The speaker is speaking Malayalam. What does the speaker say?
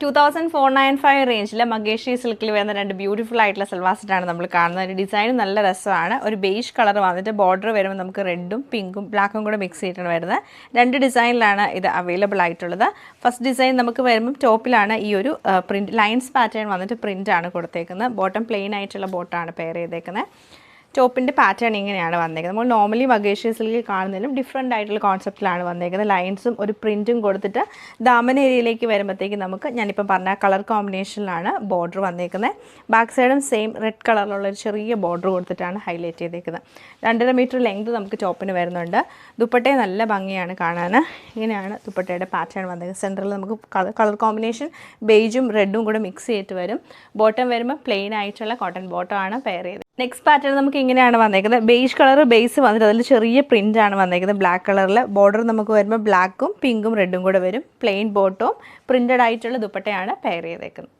2495 റേഞ്ചിൽ മഗേഷി സിൽക്കിൽ വരുന്ന രണ്ട് ബ്യൂട്ടിഫുൾ ആയിട്ടുള്ള സൽവാർ സെറ്റാണ് നമ്മൾ കാണുന്നത്. ഒരു ഡിസൈനും നല്ല രസമാണ്. ഒരു ബേജ് കളർ വന്നിട്ട് ബോർഡർ വരുമ്പോൾ നമുക്ക് റെഡും പിങ്കും ബ്ലാക്കും കൂടെ മിക്സ് ചെയ്തിട്ടാണ് വരുന്നത്. രണ്ട് ഡിസൈനിലാണ് ഇത് അവൈലബിൾ ആയിട്ടുള്ളത്. ഫസ്റ്റ് ഡിസൈൻ നമുക്ക് വരുമ്പം ടോപ്പിലാണ് ഈ ഒരു പ്രിൻറ്റ് ലൈൻസ് പാറ്റേൺ വന്നിട്ട് പ്രിൻ്റാണ് കൊടുത്തേക്കുന്നത്. ബോട്ടം പ്ലെയിൻ ആയിട്ടുള്ള ബോട്ടാണ് പെയർ ചെയ്തേക്കുന്നത്. ടോപ്പിൻ്റെ പാറ്റേൺ ഇങ്ങനെയാണ് വന്നേക്കുന്നത്. നമ്മൾ നോർമലി മഗേഷ്യ സിൽക്കിൽ കാണുന്നതിലും ഡിഫറെൻ്റ് ആയിട്ടുള്ള കോൺസെപ്റ്റിലാണ് വന്നേക്കുന്നത്. ലൈൻസും ഒരു പ്രിൻറ്റും കൊടുത്തിട്ട് ദാമൻ ഏരിയയിലേക്ക് വരുമ്പോഴത്തേക്ക് നമുക്ക് ഞാനിപ്പോൾ പറഞ്ഞ കളർ കോമ്പിനേഷനിലാണ് ബോർഡർ വന്നേക്കുന്നത്. ബാക്ക് സൈഡും സെയിം റെഡ് കളറിലുള്ള ഒരു ചെറിയ ബോർഡർ കൊടുത്തിട്ടാണ് ഹൈലൈറ്റ് ചെയ്തേക്കുന്നത്. 2.5 മീറ്റർ ലെങ്ത് നമുക്ക് ടോപ്പിന് വരുന്നുണ്ട്. ദുപ്പട്ടയെ നല്ല ഭംഗിയാണ് കാണാൻ. ഇങ്ങനെയാണ് ദുപ്പട്ടയുടെ പാറ്റേൺ വന്നേക്കുന്നത്. സെൻറ്ററിൽ നമുക്ക് കളർ കോമ്പിനേഷൻ ബേജും റെഡും കൂടെ മിക്സ് ചെയ്തിട്ട് വരും. ബോട്ടം വരുമ്പോൾ പ്ലെയിൻ ആയിട്ടുള്ള കോട്ടൺ ബോട്ടമാണ് പെയർ ചെയ്തത്. നെക്സ്റ്റ് പാറ്റേൺ നമുക്ക് ഇങ്ങനെയാണ് വന്നേക്കുന്നത്. ബേജ് കളർ ബേസ് വന്നിട്ട് അതിൽ ചെറിയ പ്രിൻ്റാണ് വന്നേക്കുന്നത്. ബ്ലാക്ക് കളറിൽ ബോർഡർ നമുക്ക് വരുമ്പോൾ ബ്ലാക്കും പിങ്കും റെഡും കൂടെ വരും. പ്ലെയിൻ ബോട്ടവും പ്രിൻറ്റഡ് ആയിട്ടുള്ള ദുപ്പട്ടയാണ് പെയർ ചെയ്തേക്കുന്നത്.